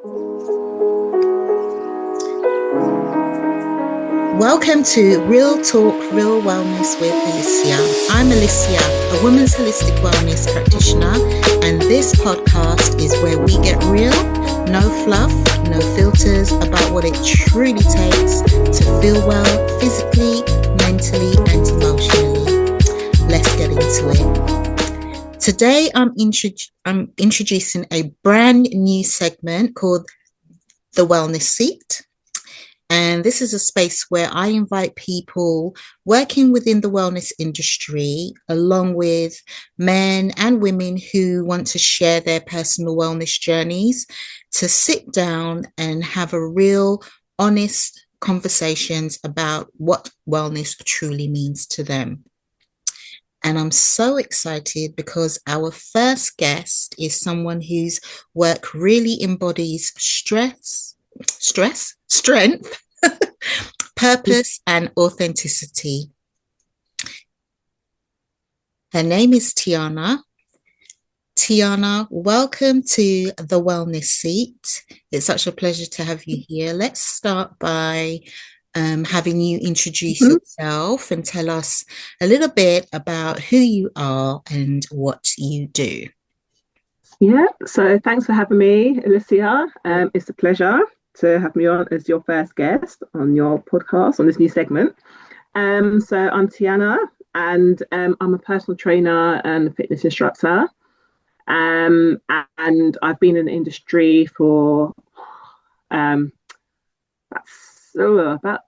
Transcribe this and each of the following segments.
Welcome to Real Talk, Real Wellness with Alicia. I'm Alicia, a women's holistic wellness practitioner, and this podcast is where we get real, no fluff, no filters about what it truly takes to feel well physically, mentally, and emotionally. Let's get into it. Today, I'm introducing a brand new segment called The Wellness Seat. And this is a space where I invite people working within the wellness industry, along with men and women who want to share their personal wellness journeys, to sit down and have a real, honest conversations about what wellness truly means to them. And I'm so excited because our first guest is someone whose work really embodies strength, purpose, and authenticity. Her name is Tiana. Tiana, welcome to the Wellness Seat. It's such a pleasure to have you here. Let's start by having you introduce yourself and tell us a little bit about who you are and what you do. Yeah, so thanks for having me, Alicia. It's a pleasure to have me on as your first guest on your podcast on this new segment. So I'm Tiana, and I'm a personal trainer and fitness instructor. And I've been in the industry for about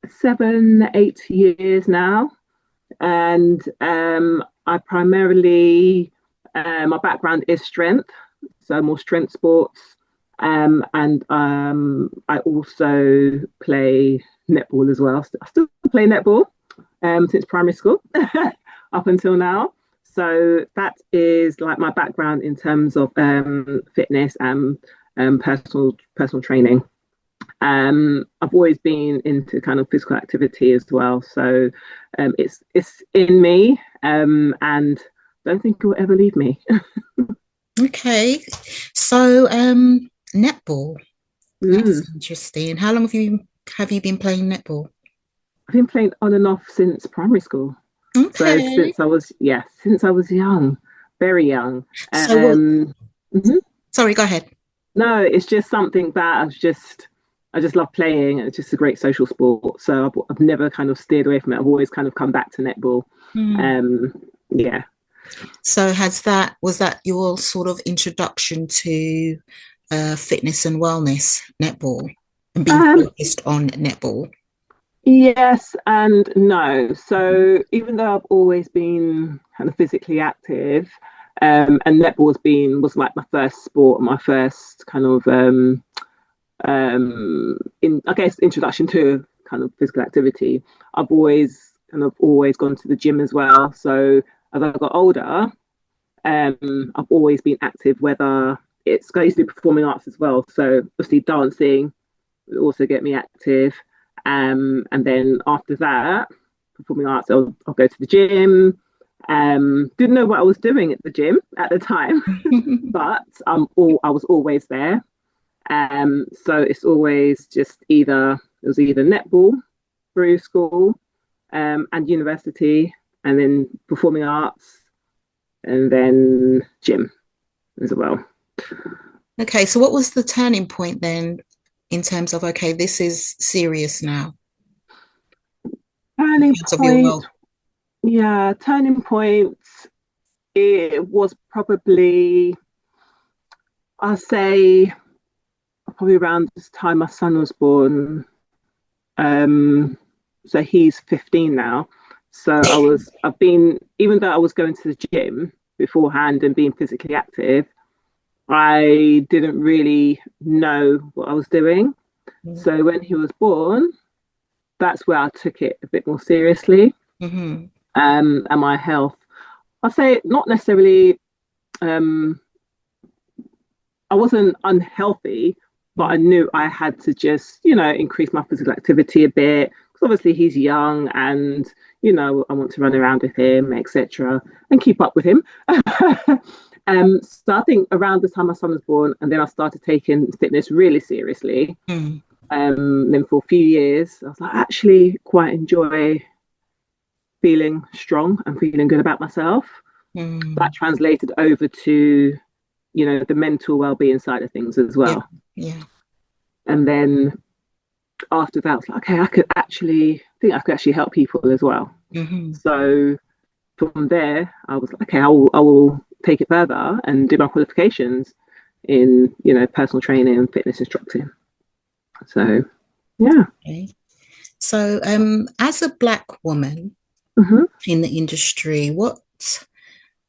7-8 years now. And I primarily, my background is strength, so more strength sports. And I also play netball as well. I still play netball since primary school up until now. So that is like my background in terms of fitness and personal training. I've always been into kind of physical activity as well. So it's in me, and don't think it will ever leave me. Okay, so netball. That's interesting. How long have you been playing netball? I've been playing on and off since primary school. Okay. So since I was young, very young. Sorry, go ahead. No, it's just something that I just love playing. It's just a great social sport. So I've never kind of steered away from it. I've always kind of come back to netball. Yeah. So was that your sort of introduction to fitness and wellness, netball, and being focused on netball? Yes and no. So even though I've always been kind of physically active, and netball was like my first sport, my first kind of introduction to kind of physical activity. I've always gone to the gym as well. So as I got older, I've always been active, whether it's I used to do performing arts as well. So obviously dancing would also get me active. And then after that, performing arts, I'll go to the gym. Didn't know what I was doing at the gym at the time, but I was always there. So it's always just either netball through school and university, and then performing arts, and then gym as well. Okay, so what was the turning point then in terms of, okay, this is serious now? Turning point, it was probably, I'll say, probably around this time my son was born. So he's 15 now. So even though I was going to the gym beforehand and being physically active, I didn't really know what I was doing. So when he was born, that's where I took it a bit more seriously. And my health, I'd say not necessarily, I wasn't unhealthy, but I knew I had to just, increase my physical activity a bit. Because obviously he's young and, I want to run around with him, etc., and keep up with him. So I think around the time my son was born, and then I started taking fitness really seriously. Mm. Then for a few years, I was like, I actually quite enjoy feeling strong and feeling good about myself. That Mm. translated over to, the mental well-being side of things as Yeah. well. Yeah. And then after that, I was like, okay, I could actually help people as well. Mm-hmm. So from there, I was like, okay, I will take it further and do my qualifications in, personal training and fitness instructing. So yeah. Okay. So, as a Black woman Hmm. in the industry, what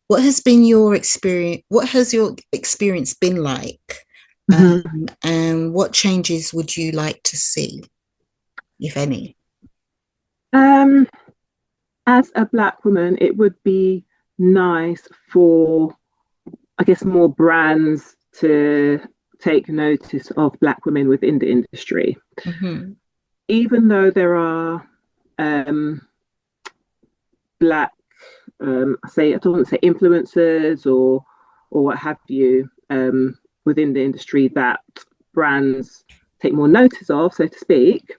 has been your experience? What has your experience been like? Hmm. And what changes would you like to see, if any? Um, as a Black woman, it would be nice for, I guess, more brands to take notice of Black women within the industry. Mm-hmm. Even though there are um, Black, I don't want to say influencers or what have you, within the industry that brands take more notice of, so to speak.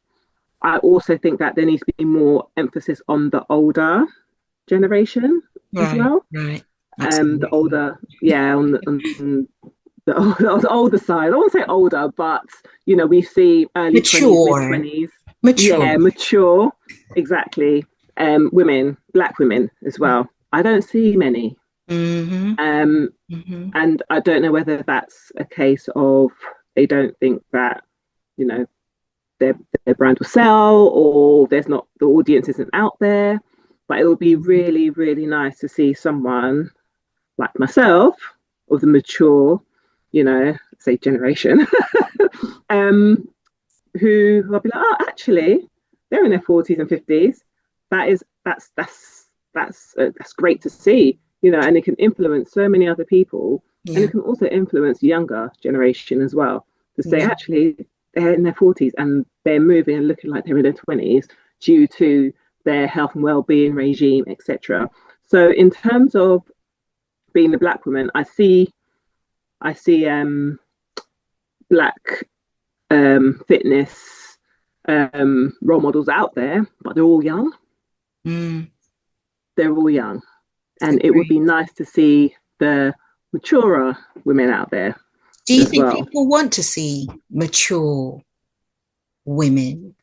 I also think that there needs to be more emphasis on the older generation as Right, well. right. The Absolutely. older, yeah, on the older side. I don't want to say older, but we see early 20s, mid Mature, 20s. mature. Yeah, mature, exactly. Women, Black women as well. I don't see many. Mm-hmm. Um, Mm-hmm. and I don't know whether that's a case of they don't think that, you know, their their brand will sell, or there's not the audience isn't out there. But it would be really, really nice to see someone like myself of the mature, say generation, um, who will be like, oh, actually, they're in their 40s and 50s. That's great to see, and it can influence so many other people, and it Yeah, can also influence younger generation as well. To say, yeah, actually, they're in their 40s and they're moving and looking like they're in their 20s due to their health and well-being regime, etc. So, in terms of being a Black woman, I see Black fitness role models out there, but they're all young. mm, They're all young, and it would agree. be nice to see the maturer women out there Do you as think well. people want to see mature women?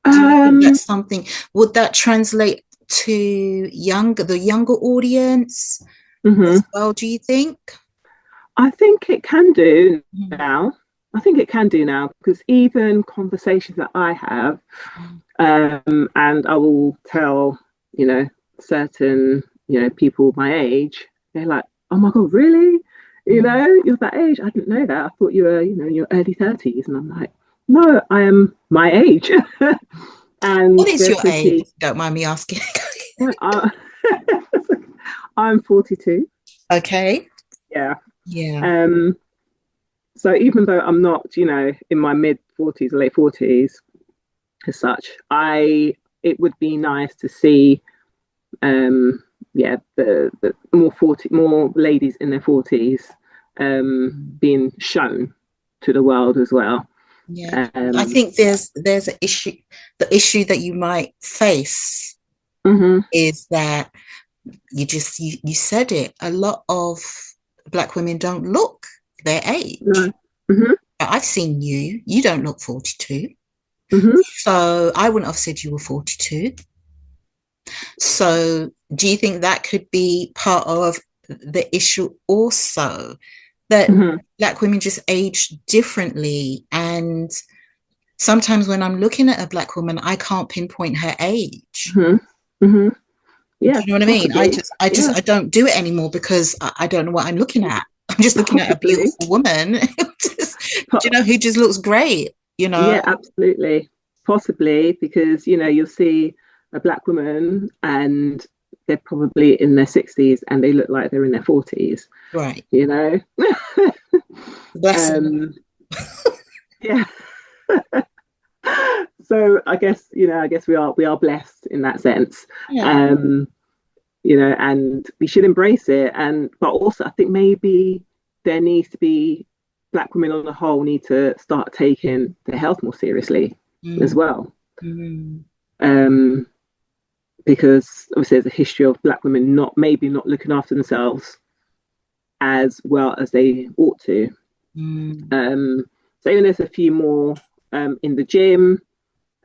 Do you think Um, that's something, would that translate to the younger audience as mhm. well, do you think? I think it can do Mm, now. I think it can do now because even conversations that I have, mm, and I will tell, you know, certain, people my age, they're like, oh my God, really? mm. You're that age. I didn't know that. I thought you were, in your early 30s. And I'm like, no, I am my age. What And is they're your age? pretty, Don't mind me asking. I, I'm 42. Okay. Yeah. Yeah. Um, so even though I'm not, in my mid 40s or late 40s as such, it would be nice to see um the more ladies in their 40s Mm. being shown to the world as well. Yeah. I um think there's an issue. The issue that you might face mhm, is that you said it. A lot of Black women don't look their age. no, mhm, I've seen you. You don't look 42. mhm, So I wouldn't have said you were 42. So do you think that could be part of the issue also? That mhm, Black women just age differently. And sometimes when I'm looking at a Black woman, I can't pinpoint her age. mhm, mhm. Do Yeah, you know what I mean? possibly. Yeah, I don't do it anymore because I don't know what I'm looking at. I'm just looking at a possibly. beautiful woman. Do you know who just looks great? You know? Yeah, absolutely. Possibly because, you'll see a Black woman and they're probably in their 60s and they look like they're in their 40s, Right. you know? Bless them. um, yeah. So I guess we are blessed in that sense. Yeah. Um, and we should embrace it. But also I think maybe there needs to be, Black women on the whole need to start taking their health more seriously as Mm. well. Mm. Um, because obviously there's a history of Black women not looking after themselves as well as they ought to. Mm. So even there's a few more in the gym,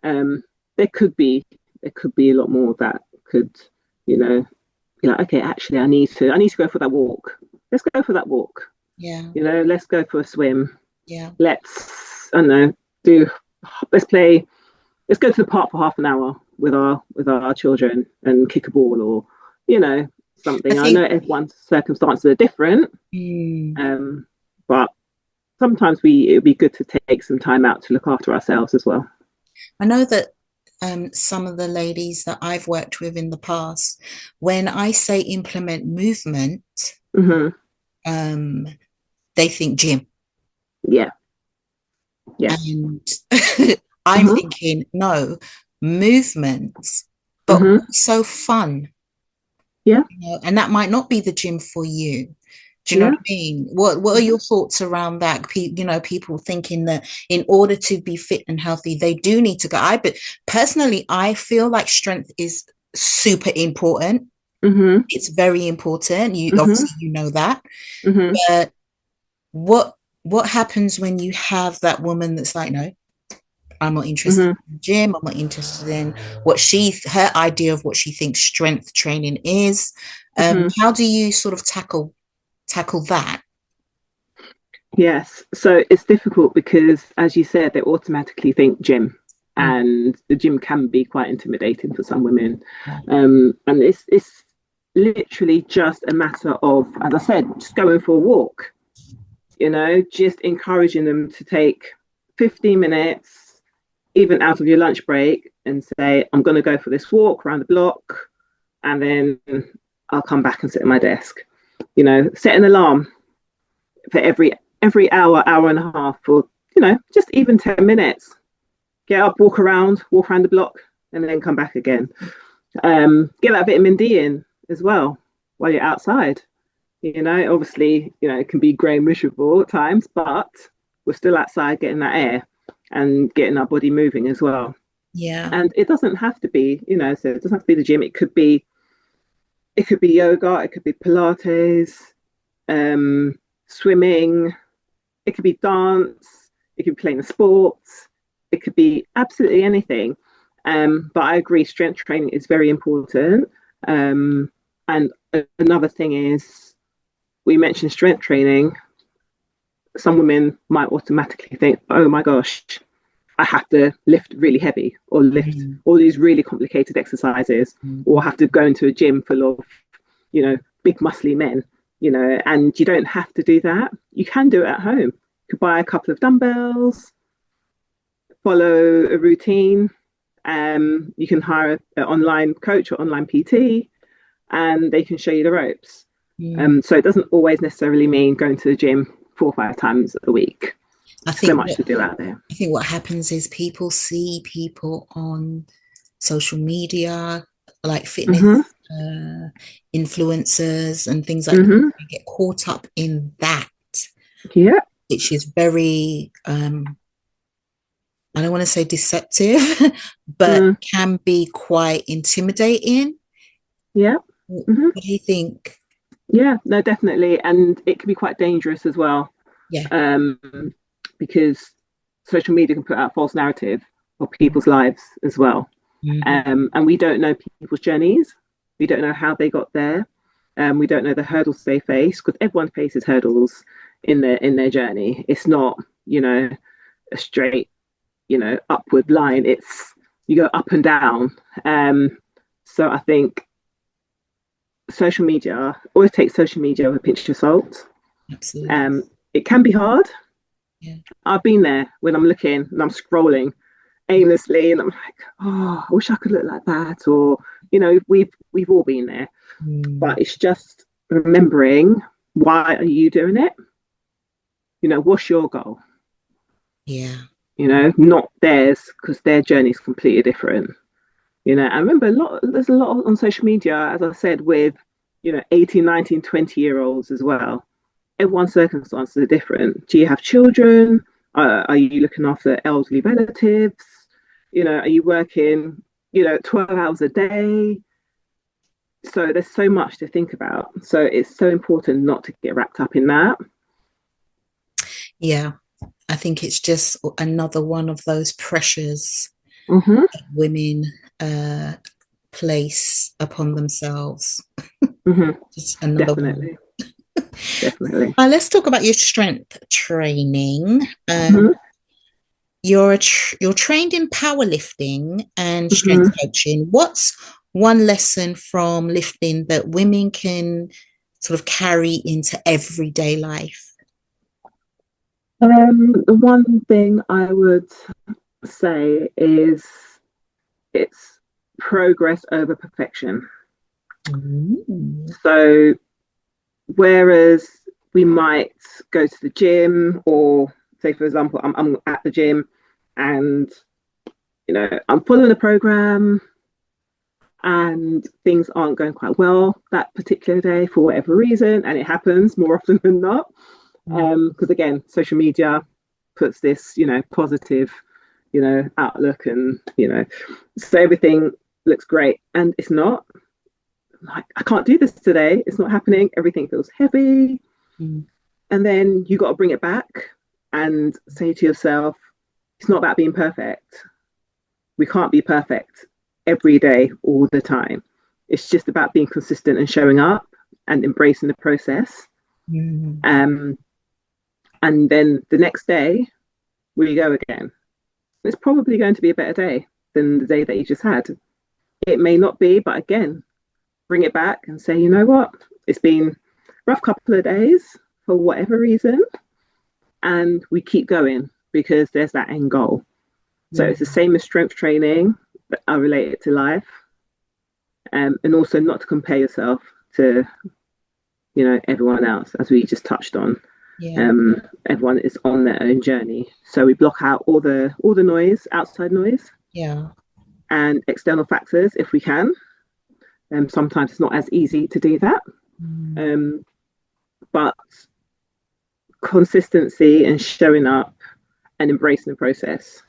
um, there could be a lot more that could, be like, okay, actually, I need to go for that walk. Let's go for that walk. Yeah. Let's go for a swim. Yeah. Let's, I don't know, do let's play. Let's go to the park for half an hour with our children and kick a ball, or I something. I know think. everyone's circumstances are different, Mm. but sometimes it would be good to take some time out to look after ourselves as well. I know that some of the ladies that I've worked with in the past, when I say implement movement, Hmm. um, they think gym. Yeah, yeah. And I'm Hmm. thinking, no, movements, but Hmm. also fun, Yeah, and that might not be the gym for you. Do you know yeah. what I mean? What are Hmm. your thoughts around that? People thinking that in order to be fit and healthy, they do need to go. But personally, I feel like strength is super important. Hmm. It's very important. You Hmm. obviously know that. Hmm. But what what happens when you have that woman that's like, no, I'm not interested Hmm. in the gym. I'm not interested in her idea of what she thinks strength training is. Hmm. How do you sort of tackle that? Yes. So it's difficult because, as you said, they automatically think gym, Mm. and the gym can be quite intimidating for some women. Yeah. And it's literally just a matter of, as I said, just going for a walk. Just encouraging them to take 15 minutes, even out of your lunch break, and say, I'm going to go for this walk around the block, and then I'll come back and sit at my desk. Set an alarm for every hour and a half, or just even 10 minutes. Get up, walk around the block, and then come back again. Get that vitamin D in as well while you're outside. Obviously, it can be grey miserable at times, but we're still outside getting that air and getting our body moving as well. Yeah. And it doesn't have to be, so it doesn't have to be the gym. It could be yoga, it could be Pilates, um, swimming, it could be dance, it could be playing a sport, it could be absolutely anything. But I agree, strength training is very important. And another thing is, we mentioned strength training. Some women might automatically think, oh my gosh, I have to lift really heavy, or lift Mm. all these really complicated exercises, Mm. or have to go into a gym full of, big muscly men, and you don't have to do that. You can do it at home. You could buy a couple of dumbbells, follow a routine. You can hire an online coach or online PT, and they can show you the ropes. Mm. So it doesn't always necessarily mean going to the gym 4 or 5 times a week. I So think much what to do out there. I think what happens is people see people on social media, like fitness Hmm. uh, influencers and things like that, Hmm. and get caught up in that, Yeah. which is very, I don't want to say deceptive, but Mm. can be quite intimidating. Yeah. What Hmm. do you think? Yeah. No, definitely, and it can be quite dangerous as well, Yeah. um, because social media can put out false narrative of people's lives as well, Mm-hmm. and we don't know people's journeys. We don't know how they got there. We don't know the hurdles they face, because everyone faces hurdles in their journey. It's not, a straight, upward line. It's, you go up and down. So I think social media, always take social media with a pinch of salt. Absolutely. It can be hard. Yeah. I've been there when I'm looking and I'm scrolling aimlessly, and I'm like, oh, I wish I could look like that. Or, we've all been there. Mm. But it's just remembering, why are you doing it? What's your goal? Yeah. Not theirs, because their journey is completely different. I remember there's a lot on social media, as I said, with 18, 19, 20-year-olds as well. Everyone's circumstances are different. Do you have children? Are you looking after elderly relatives? Are you working 12 hours a day? So there's so much to think about. So it's so important not to get wrapped up in that. Yeah, I think it's just another one of those pressures Mm-hmm. that women place upon themselves. Mm-hmm. Just another one. Definitely. Definitely. Let's talk about your strength training. Mm-hmm. You're trained in powerlifting and strength Mm-hmm. coaching. What's one lesson from lifting that women can sort of carry into everyday life? The one thing I would say is it's progress over perfection. Mm. So whereas we might go to the gym, or say for example, I'm at the gym and I'm following the program and things aren't going quite well that particular day for whatever reason, and it happens more often than not. Because again, social media puts this, positive, outlook, and so everything looks great, and it's not. Like, I can't do this today. It's not happening. Everything feels heavy, Mm. and then you got to bring it back and say to yourself, it's not about being perfect. We can't be perfect every day, all the time. It's just about being consistent and showing up and embracing the process. Mm. And then the next day, we go again. It's probably going to be a better day than the day that you just had. It may not be, but again, bring it back and say, you know what? It's been a rough couple of days for whatever reason. And we keep going because there's that end goal. So Yeah. it's the same as strength training, but I relate it to life. And also not to compare yourself to, everyone else, as we just touched on. Yeah. Everyone is on their own journey. So we block out all the noise, outside noise, Yeah. and external factors if we can. Sometimes it's not as easy to do that. Mm. But consistency and showing up and embracing the process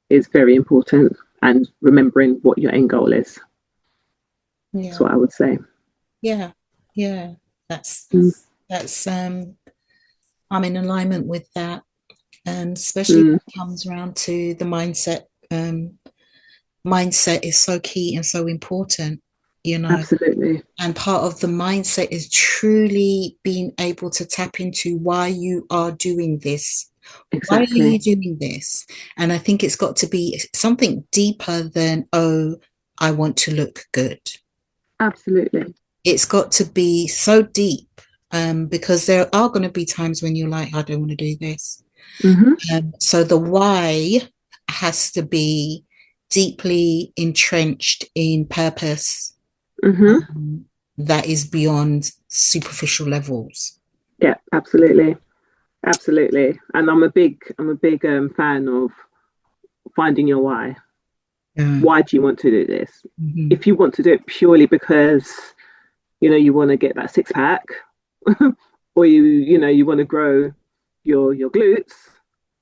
is very important, and remembering what your end goal is. That's Yeah. what I would say. Yeah. Yeah. That's Mm. that's I'm in alignment with that. Especially when Mm. it comes around to the mindset. Mindset is so key and so important, Absolutely. and part of the mindset is truly being able to tap into why you are doing this. Why are you Exactly. doing this? And I think it's got to be something deeper than, oh, I want to look good. Absolutely. It's got to be so deep, because there are going to be times when you're like, I don't want to do this. Mm-hmm. So the why has to be deeply entrenched in purpose, Mm-hmm. that is beyond superficial levels. Yeah, absolutely. Absolutely. And I'm a big fan of finding your why. Yeah. Why do you want to do this? Mm-hmm. If you want to do it purely because you want to get that six pack, or you want to grow your glutes,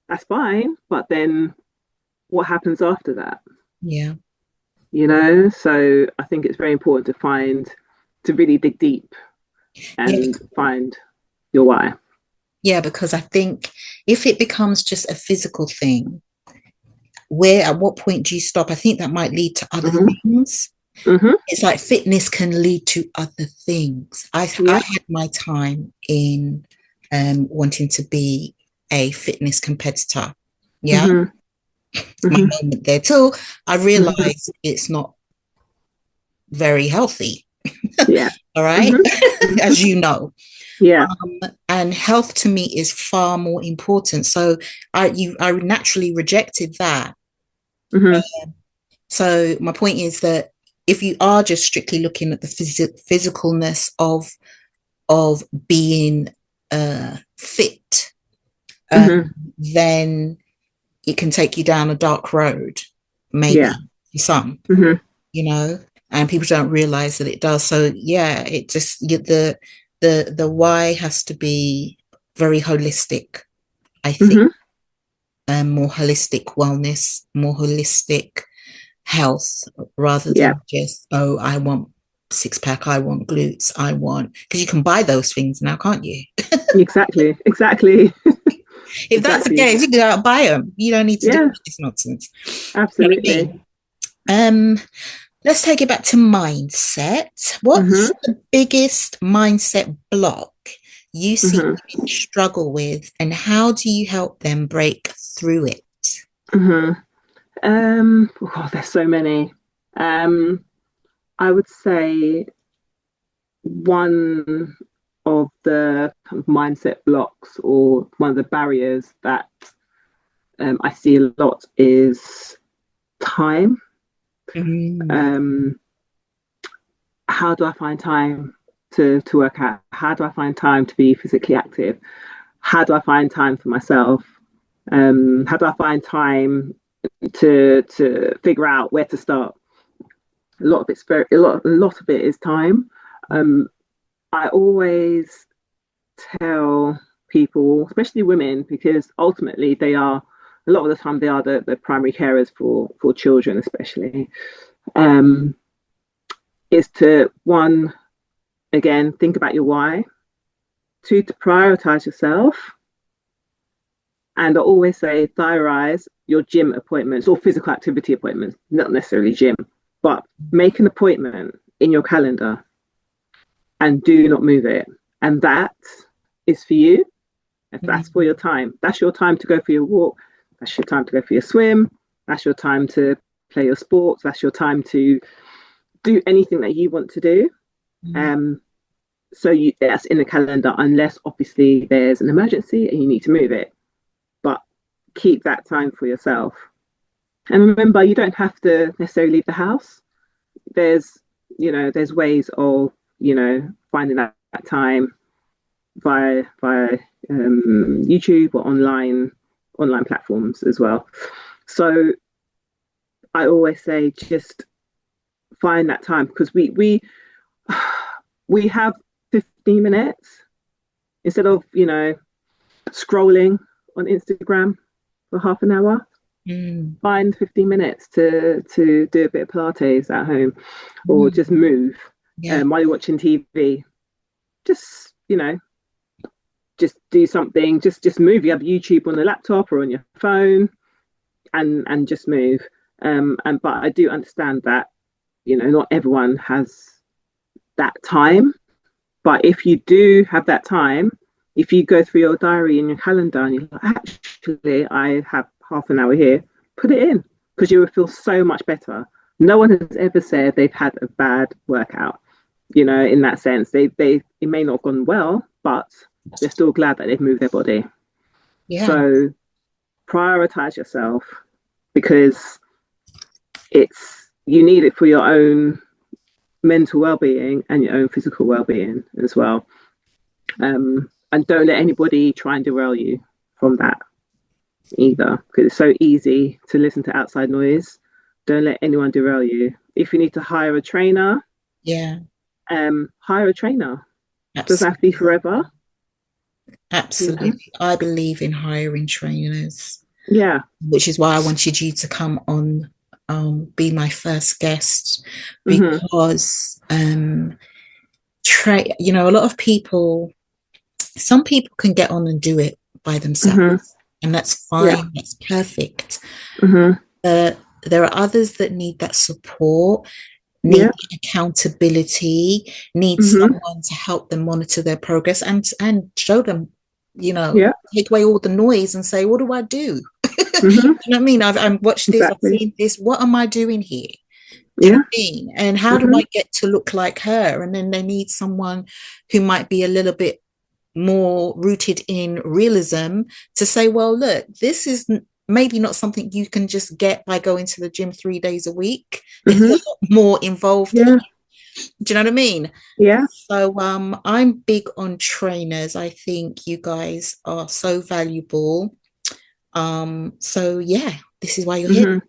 that's fine. But then what happens after that? Yeah. So I think it's very important to really dig deep Yeah. and find your why. Yeah, because I think if it becomes just a physical thing, where at what point do you stop? I think that might lead to other Mm-hmm. things. Mm-hmm. It's like fitness can lead to other things. I Yeah. had my time in wanting to be a fitness competitor. Yeah, Mm-hmm. my Mm-hmm. moment there till I Mm-hmm. realized it's not very healthy. Yeah. All right, Mm-hmm. as you know. Yeah. And health to me is far more important. So I naturally rejected that. Mm-hmm. So my point is that if you are just strictly looking at the physicalness of being fit, um, Mm-hmm. then it can take you down a dark road, maybe Yeah. for some. Mm-hmm. you know, and people don't realize that it does. So yeah, it just the why has to be very holistic, I think. Hmm. More holistic wellness, more holistic health, rather Yeah, than just, oh, I want six pack, I want glutes, I want, because you can buy those things now, can't you? exactly, exactly, If that's the exactly. case, you can go out and buy them. You don't need to do Yeah, this nonsense. You know what I absolutely. mean? Let's take it back to mindset. Hmm. What's the biggest mindset block you see Hmm. women struggle with, and how do you help them break through it? Hmm. Oh, there's so many. Um, I would say one of the kind of mindset blocks, or one of the barriers that I see a lot, is time. Mm, Um, how do I find time to work out? How do I find time to be physically active? How do I find time for myself? How do I find time to figure out where to start? A lot of it's very a lot of it is time. Um, I always tell people, especially women, because ultimately they are, a lot of the time they are the primary carers for children, especially. Um, is to, one, again, think about your why. Two, to prioritize yourself. And I always say diarize your gym appointments or physical activity appointments, not necessarily gym, but make an appointment in your calendar and do not move it. And that is for you. If that's for mm, your time, that's your time to go for your walk. That's your time to go for your swim. That's your time to play your sports. That's your time to do anything that you want to do. mm, Um, that's in the calendar, unless obviously there's an emergency and you need to move it. But keep that time for yourself. And remember, you don't have to necessarily leave the house. There's, there's ways of, finding that time via YouTube or online platforms as well. So I always say just find that time, because we have 15 minutes instead of scrolling on Instagram for half an hour. mm, Find 15 minutes to do a bit of Pilates at home, or mm. just move Yeah. while you're watching TV. Just just do something. Just move. You have YouTube on the laptop or on your phone, and just move. And but I do understand that not everyone has that time. But if you do have that time, if you go through your diary and your calendar and you're like, actually, I have half an hour here, put it in, because you will feel so much better. No one has ever said they've had a bad workout. In that sense, they it may not have gone well, but they're still glad that they've moved their body. Yeah. So prioritize yourself, because you need it for your own mental well-being and your own physical well-being as well. And don't let anybody try and derail you from that either, because it's so easy to listen to outside noise. Don't let anyone derail you. If you need to hire a trainer, Yeah. hire a trainer. Doesn't have to be Absolutely. forever. you know Absolutely. I believe in hiring trainers, yeah. which is why I wanted you to come on, be my first guest, Hmm. because a lot of people, some people can get on and do it by themselves, Hmm. and that's Yeah. fine, that's perfect. Hmm. But there are others that need that support, need Yeah. accountability, need Hmm. someone to help them monitor their progress, and show them, Yeah. take away all the noise and say, what do I do? Hmm. You know what I mean? I've watched this, I've Exactly. seen this. What am I doing here? Do you know Yeah. what I mean? And how do Hmm. I get to look like her? And then they need someone who might be a little bit more rooted in realism to say, well, look, this is maybe not something you can just get by going to the gym 3 days a week. There's a Hmm. lot more involved here. Yeah. Do you know what I mean? Yeah. So I'm big on trainers. I think you guys are so valuable. So yeah, this is why you're here.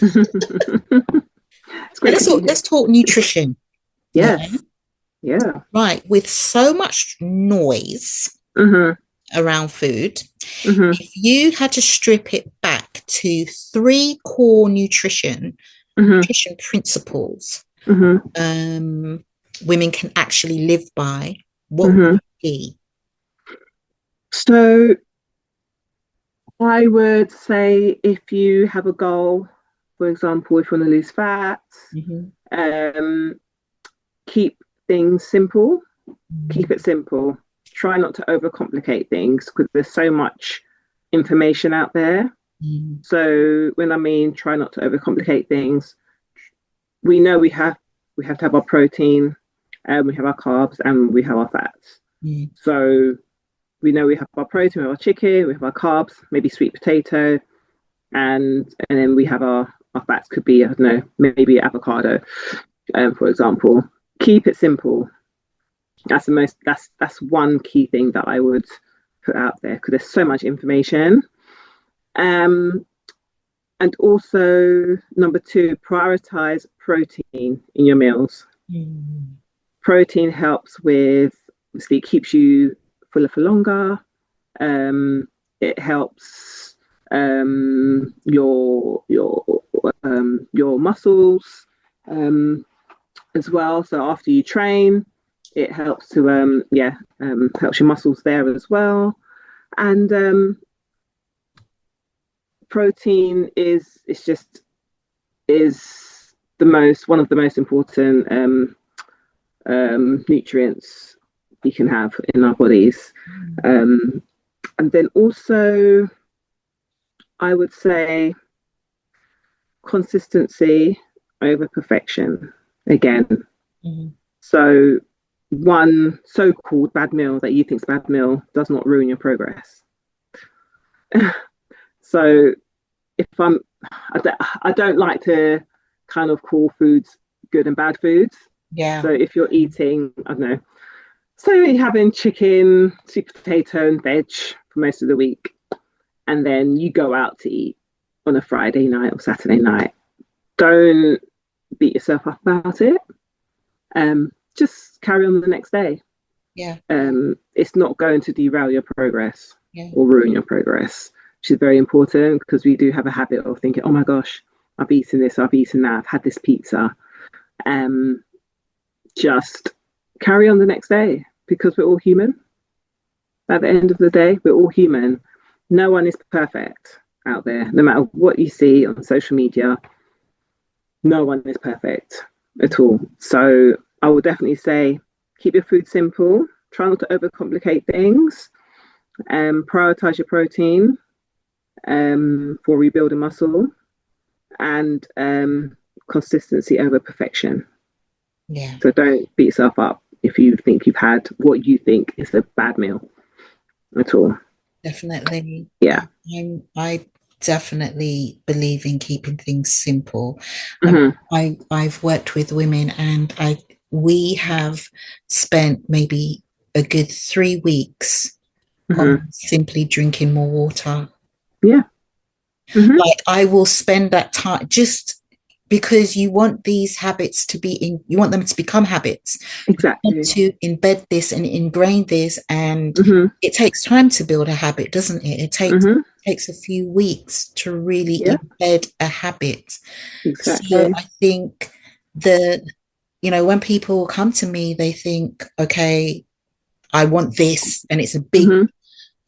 Hmm. It's great to be here. Let's talk nutrition. Yes. Yeah. Right. With so much noise around food, if you had to strip it back to 3 core nutrition principles women can actually live by, what would it be? So I would say, if you have a goal, for example, if you want to lose fat, keep things simple. Keep it simple. Try not to overcomplicate things, because there's so much information out there. So when I mean try not to overcomplicate things, we know we have to have our protein, we have our carbs, and we have our fats. So we know we have our protein, we have our chicken, we have our carbs, maybe sweet potato, and then we have our fats. Could be, I don't know, maybe avocado, for example. Keep it simple. That's one key thing that I would put out there, because there's so much information. And also, number 2, prioritize protein in your meals. Protein helps with, obviously, keeps you fuller for longer. It helps your muscles as well. So after you train, it helps to helps your muscles there as well. And protein is one of the most important nutrients we can have in our bodies. And then also, I would say consistency over perfection again. So one so-called bad meal that you think is a bad meal does not ruin your progress. So I don't like to kind of call foods good and bad foods. So if you're eating, I don't know, so you're having chicken, sweet potato and veg for most of the week, and then you go out to eat on a Friday night or Saturday night, don't beat yourself up about it. Just carry on the next day. It's not going to derail your progress or ruin your progress, which is very important, because we do have a habit of thinking, oh my gosh, I've eaten this, I've eaten that, I've had this pizza. Just carry on the next day, because we're all human. At the end of the day, we're all human. No one is perfect out there. No matter what you see on social media, no one is perfect at all. So I would definitely say, keep your food simple. Try not to overcomplicate things. Prioritize your protein for rebuilding muscle, and consistency over perfection. So don't beat yourself up if you think you've had what you think is a bad meal at all. Definitely. I definitely believe in keeping things simple. I've worked with women, and we have spent maybe a good 3 weeks on simply drinking more water. Like, I will spend that time, just because you want these habits to be you want them to become habits. Exactly. You want to embed this and ingrain this, and it takes time to build a habit, doesn't it? It takes a few weeks to really embed a habit. Exactly. So I think when people come to me, they think, okay, I want this, and it's a big,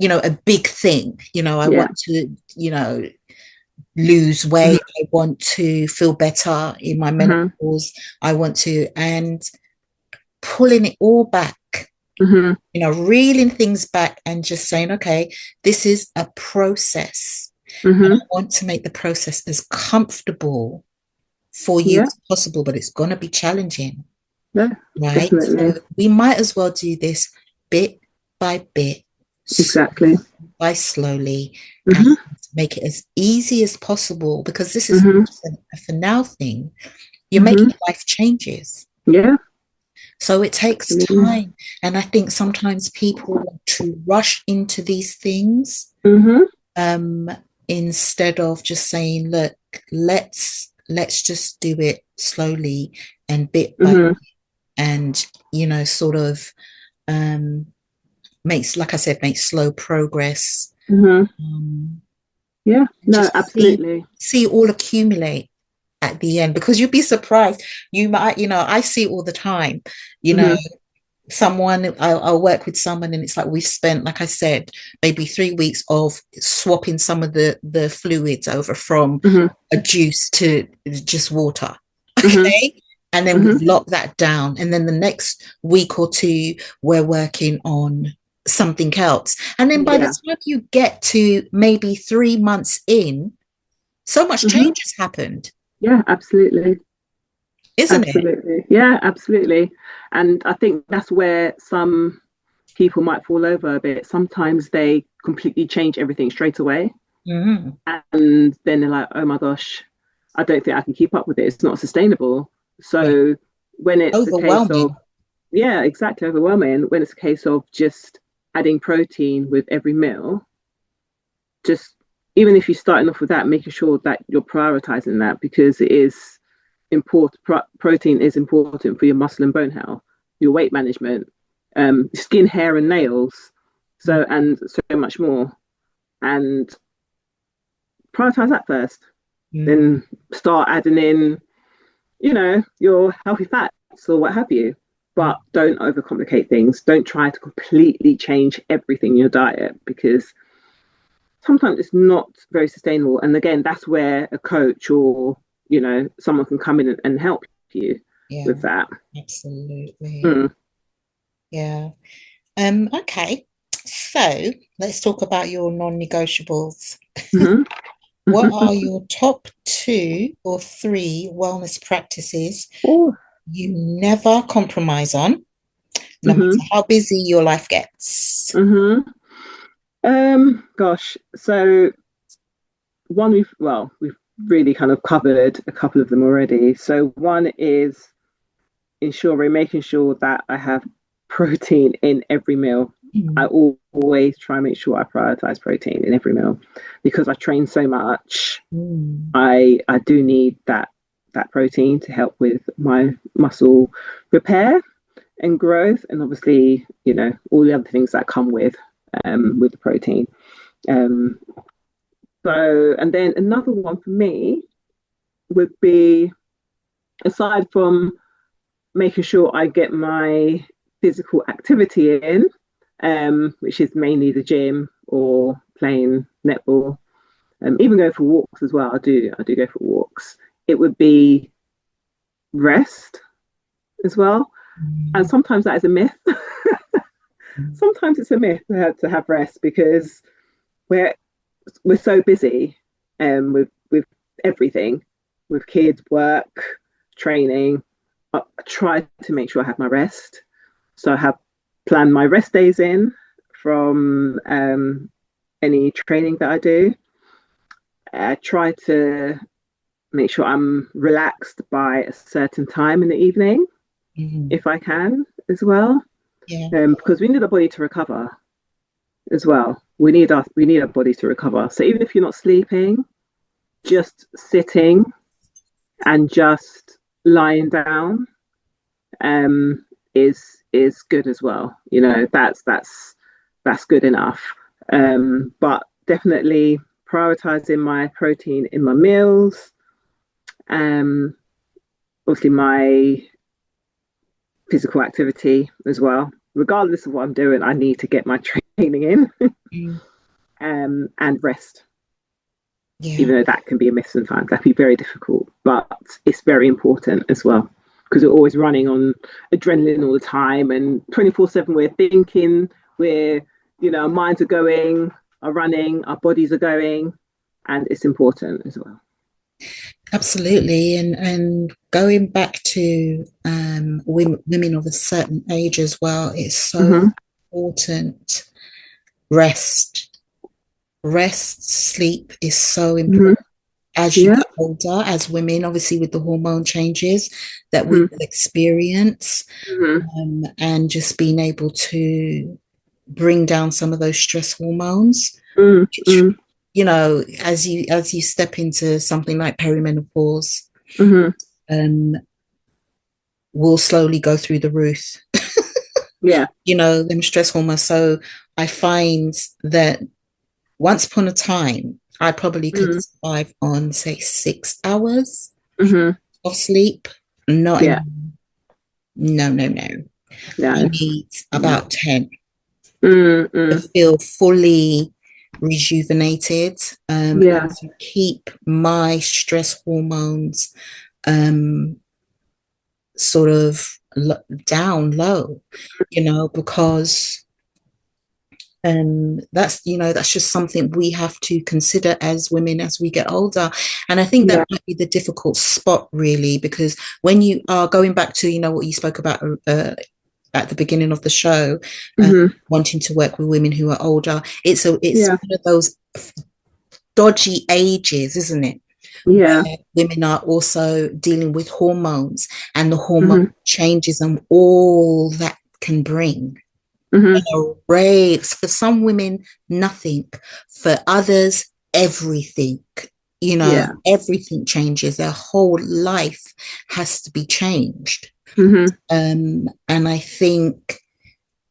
a big thing. I want to, lose weight. I want to feel better in my menopause. I want to, and pulling it all back, reeling things back, and just saying, okay, this is a process. And I want to make the process as comfortable for you as possible, but it's going to be challenging. Right? Definitely. So we might as well do this bit by bit. Exactly. By slowly, and make it as easy as possible, because this is a for now thing. You're making life changes. So it takes time. And I think sometimes people want to rush into these things instead of just saying, look, let's let's just do it slowly and bit by Mm-hmm. and sort of makes, like I said, make slow progress, Mm-hmm. um, Yeah, and no, just absolutely. see it all accumulate at the end, because you'd be surprised. You might, I see it all the time, you know Mm-hmm. someone, I'll work with someone, and it's like we've spent, like I said, maybe 3 weeks of swapping some of the fluids over from Mm-hmm. a juice to just water. Mm-hmm. Okay. And then Mm-hmm. we've locked that down. And then the next week or two, we're working on something else. And then by the Yeah. time you get to maybe 3 months in, so much Mm-hmm. change has happened, Yeah, absolutely. isn't it? Absolutely. Yeah, absolutely. And I think that's where some people might fall over a bit. Sometimes they completely change everything straight away. Mm-hmm. And then they're like, oh my gosh, I don't think I can keep up with it. It's not sustainable. Yeah. So when it's a case of, Overwhelming. yeah, exactly, overwhelming, when it's a case of just adding protein with every meal, just even if you're starting off with that, making sure that you're prioritizing that because it is important. Protein is important for your muscle and bone health, your weight management, skin, hair, and nails, so and so much more. And prioritize that first. Mm-hmm. Then start adding in, your healthy fats or what have you. But don't overcomplicate things. Don't try to completely change everything in your diet because sometimes it's not very sustainable. And again, that's where a coach or someone can come in and help you Yeah, with that. absolutely. Mm. Yeah. Okay. So let's talk about your non-negotiables. Hmm. What are your top 2 or 3 wellness practices Oh. you never compromise on, no Hmm. matter how busy your life gets? Hmm. Gosh. So one we've really kind of covered a couple of them already. So one is making sure that I have protein in every meal. I Mm, always try and make sure I prioritize protein in every meal because I train so much. mm, I do need that protein to help with my muscle repair and growth, and obviously, all the other things that come with the protein. Um, and then another one for me would be aside from making sure I get my physical activity in, which is mainly the gym or playing netball, even going for walks as well. I do go for walks. It would be rest as well, and mm, sometimes that is a myth. mm, Sometimes it's a myth to have rest because we're we're so busy with everything, with kids, work, training. I try to make sure I have my rest. So I have planned my rest days in from any training that I do. I try to make sure I'm relaxed by a certain time in the evening, mm. if I can, as well, Yeah. because we need the body to recover as well. We need our bodies to recover. So even if you're not sleeping, just sitting and just lying down um, is good as well. That's good enough. But definitely prioritizing my protein in my meals. Um, Obviously my physical activity as well. Regardless of what I'm doing, I need to get my training in Mm, and rest. yeah. Even though that can be a miss sometimes, that can be very difficult, but it's very important as well because we're always running on adrenaline all the time and 24/7 we're thinking, our minds are going, are running, our bodies are going, and it's important as well. Absolutely. And going back to women of a certain age as well, it's so Mm-hmm. important. Rest, sleep is so Mm-hmm. important as you Yeah. get older, as women, obviously with the hormone changes that we Mm-hmm. will experience, Mm-hmm. and just being able to bring down some of those stress hormones, which, Mm-hmm. as you step into something like perimenopause, Mm-hmm. Will slowly go through the roof. Yeah. You know, them stress hormones. So I find that once upon a time, I probably could Mm-hmm. survive on, say, 6 hours Mm-hmm. of sleep. Not Yeah. anymore. No, no, no. I Yeah. need about 10 to Mm-hmm. feel fully rejuvenated, Yeah. and to keep my stress hormones um, sort of down low, you know, because that's, you know, that's just something we have to consider as women as we get older. And I think that Yeah. might be the difficult spot, really, because when you are going back to, you know, what you spoke about at the beginning of the show, Mm-hmm. wanting to work with women who are older, it's Yeah. one of those dodgy ages, isn't it? Yeah. Where women are also dealing with hormones and the hormone Mm-hmm. changes and all that can bring. Mm-hmm. Arrays. For some women, nothing. For others, everything. You know, Yeah. everything changes. Their whole life has to be changed. Mm-hmm. And I think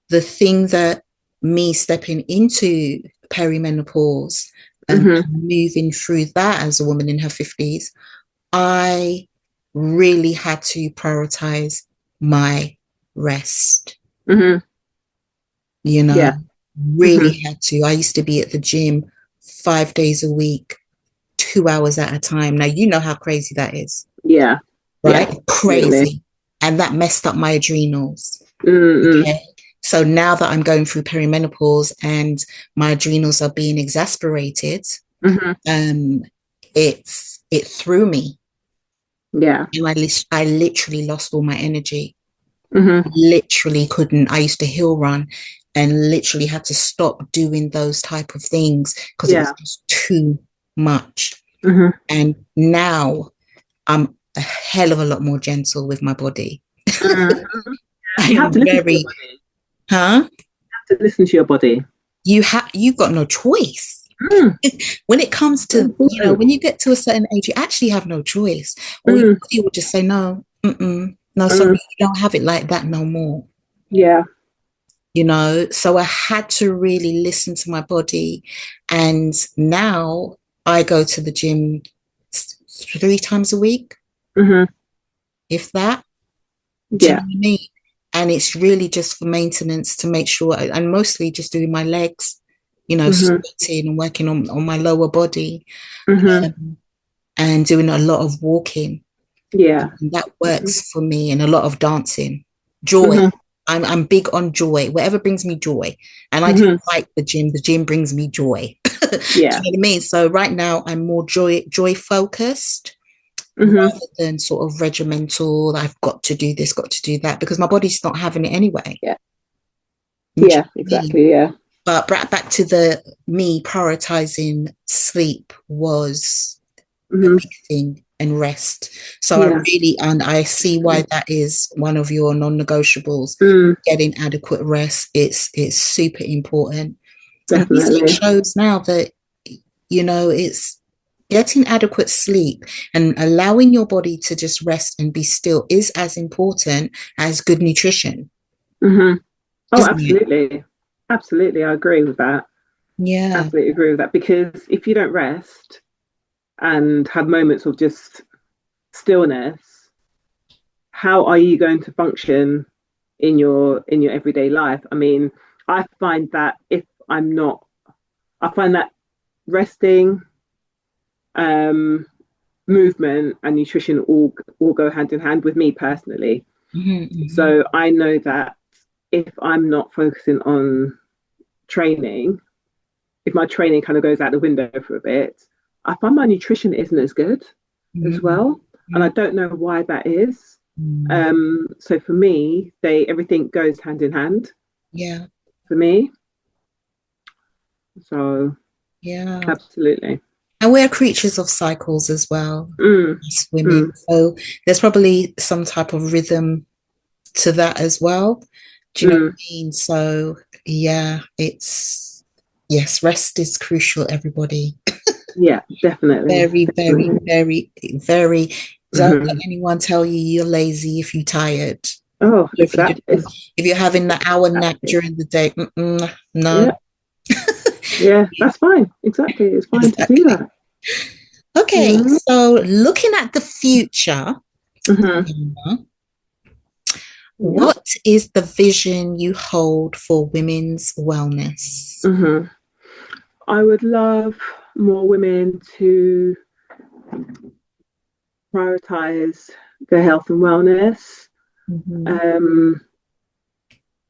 the thing that me stepping into perimenopause and Mm-hmm. moving through that as a woman in her 50s, I really had to prioritize my rest, Mm-hmm. you know, Yeah. Mm-hmm. really had to. I used to be at the gym 5 days a week, 2 hours at a time. Now, you know how crazy that is, Yeah. Yeah. right? Absolutely. Crazy. And that messed up my adrenals. Mm-hmm. Okay. So now that I'm going through perimenopause and my adrenals are being exasperated, Mm-hmm. um, it threw me. Yeah. And I literally lost all my energy. Mm-hmm. Literally couldn't. I used to hill run and literally had to stop doing those type of things because it was Yeah. just too much. Mm-hmm. And now I'm a hell of a lot more gentle with my body. Mm-hmm. I You have am to listen to your very, body. huh? You have to listen to your body. You've got no choice. Mm. When it comes So to, you know, important. when you get to a certain age, you actually have no choice. Or your Mm. body will just say, no, no, sorry, Mm. you don't have it like that no more. Yeah. You know, so I had to really listen to my body. And now I go to the gym 3 times a week, Mm-hmm. if that. Do you know Yeah. what I mean? And it's really just for maintenance to make sure, and mostly just doing my legs, you know, Mm-hmm. squatting and working on my lower body, Mm-hmm. um, and doing a lot of walking. Yeah. And that Mm-hmm. works for me, and a lot of dancing. Joy. Mm-hmm. I'm big on joy, whatever brings me joy. And I do Mm-hmm. like the gym brings me joy. Do you Yeah. know what I mean? So right now I'm more joy focused Mm-hmm. rather than sort of regimental. I've got to do this, got to do that, because my body's not having it anyway. Yeah. Do you know Yeah. what I mean? Exactly. Yeah. But back to the me prioritizing sleep was a Mm-hmm. big thing, and rest. So Yeah. and I see why that is one of your non-negotiables. Mm. Getting adequate rest, it's super important. And research Definitely. shows now that, you know, it's getting adequate sleep and allowing your body to just rest and be still is as important as good nutrition, Mm-hmm. Oh, isn't it? absolutely. Absolutely. I agree with that. Yeah. Absolutely agree with that. Because if you don't rest and have moments of just stillness, how are you going to function in your everyday life? I mean, I find that if I'm not, I find that resting, um, movement, and nutrition all go hand in hand with me personally. Mm-hmm, mm-hmm. So I know that if I'm not focusing on training, if my training kind of goes out the window for a bit, I find my nutrition isn't as good as Mm-hmm. well, and I don't know why that is. Mm-hmm. So for me, they everything goes hand in hand Yeah. for me. So Yeah. absolutely. And we're creatures of cycles as well, Mm, as women. mm, So there's probably some type of rhythm to that as well. Do you know what mm. I mean? So yeah, yes, rest is crucial, everybody. Yeah, definitely. Very, very, Definitely. very, very. Don't let anyone tell you you're lazy if you're tired. Oh, If you're having the hour nap exactly. during the day, no. Yeah, yeah, that's fine. Exactly. It's fine to do Exactly. that. Okay, Mm-hmm. so looking at the future, Mm-hmm. Yep. what is the vision you hold for women's wellness? Mm-hmm. I would love more women to prioritize their health and wellness. Mm-hmm. Um,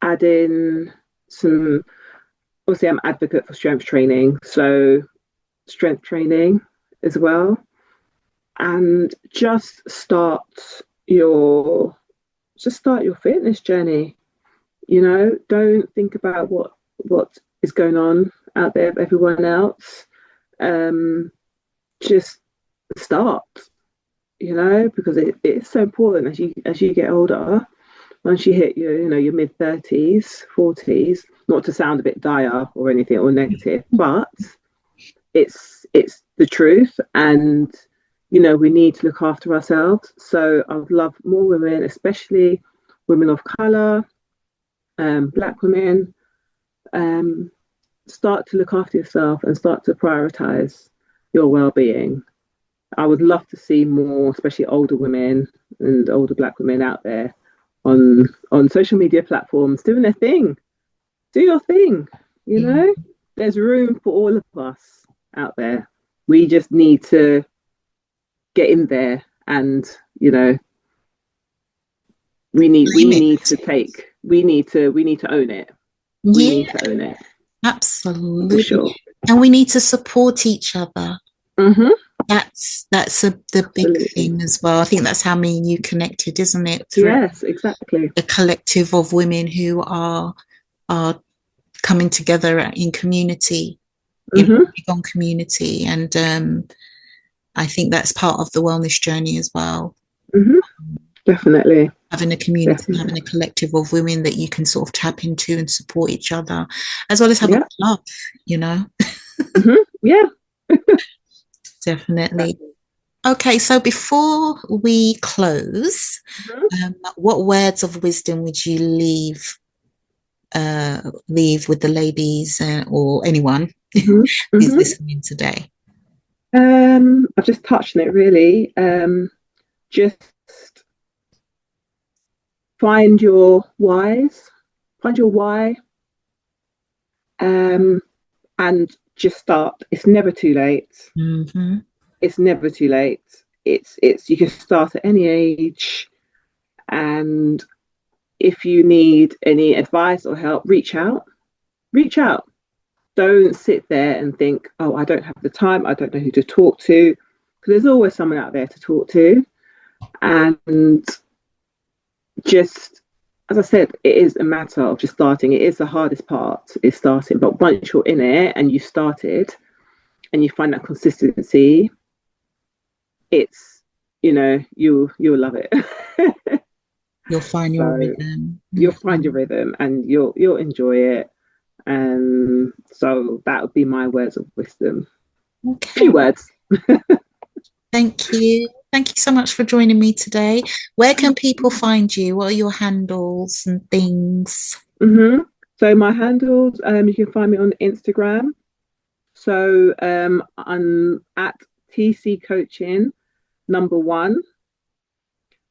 Add in some, obviously, I'm advocate for strength training, so strength training as well, and your just start your fitness journey. Don't think about what is going on out there with everyone else. Just start, because it's so important as you get older. Once you hit your mid 30s, 40s, not to sound a bit dire or anything or negative, but it's the truth, and we need to look after ourselves. So I would love more women, especially women of color, black women, um, start to look after yourself and start to prioritize your well-being. I would love to see more, especially older women and older black women out there on social media platforms doing their thing. Do your thing. You Yeah. know, there's room for all of us out there. We just need to get in there, and we Claim need it. to take we need to own it. We Yeah, need to own it for absolutely. sure. And we need to support each other. Mm-hmm. That's the big Absolutely. thing as well. I think that's how me and you connected, isn't it? Through Yes, exactly. a collective of women who are coming together in community, in Mm-hmm. on community, and I think that's part of the wellness journey as well. Mm-hmm. Definitely. Having a community, Definitely. having a collective of women that you can sort of tap into and support each other, as well as have a Yeah. good laugh, you know. Mm-hmm. Yeah. Definitely. Okay, so before we close, Mm-hmm. what words of wisdom would you leave with the ladies or anyone Mm-hmm. who's Mm-hmm. listening today? I've just touched on it really. Just find your whys, find your why, um, and just start. It's never too late. Mm-hmm. It's never too late. It's you can start at any age, and if you need any advice or help, reach out. Reach out. Don't sit there and think, oh, I don't have the time. I don't know who to talk to, because there's always someone out there to talk to. And just, as I said, it is a matter of just starting. It is the hardest part, is starting. But once you're in it and you started and you find that consistency, it's you'll love it. You'll find your So rhythm. you'll find Mhm. your rhythm and you'll enjoy it. And so that would be my words of wisdom. Okay. Few words. Thank you. Thank you so much for joining me today. Where can people find you? What are your handles and things? Mm-hmm. So my handles, you can find me on Instagram. So I'm at TC Coaching #1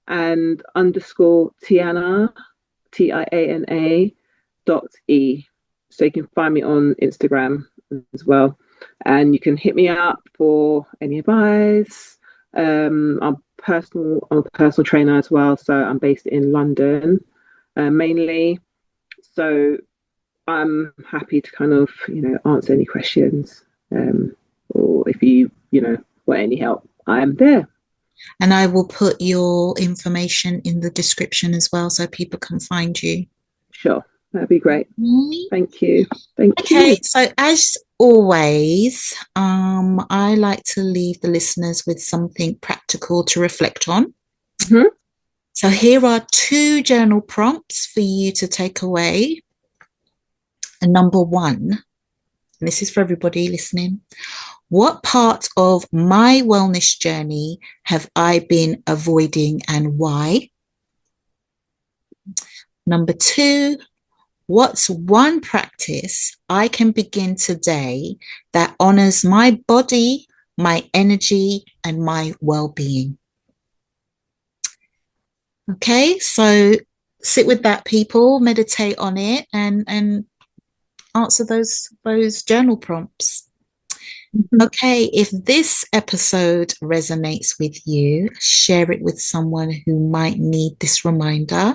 and underscore Tiana, Tiana .e. So you can find me on Instagram as well. And you can hit me up for any advice. I'm a personal trainer as well. So I'm based in London mainly. So I'm happy to kind of, answer any questions. Or if you want any help, I am there. And I will put your information in the description as well so people can find you. Sure. That'd be great. Mm. Thank you. Thank Okay, you. so as always, I like to leave the listeners with something practical to reflect on. Mhm. So here are two journal prompts for you to take away. And number one, and this is for everybody listening, What part of my wellness journey have I been avoiding and why? Number 2, what's one practice I can begin today that honors my body, my energy, and my well-being? Okay, so sit with that, people, meditate on it, and answer those journal prompts. Okay, if this episode resonates with you, share it with someone who might need this reminder.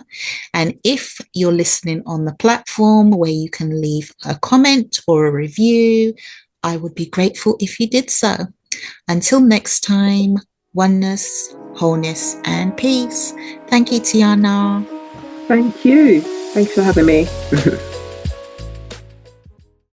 And if you're listening on the platform where you can leave a comment or a review, I would be grateful if you did so. Until next time, oneness, wholeness, and peace. Thank you, Tiana. Thank you. Thanks for having me.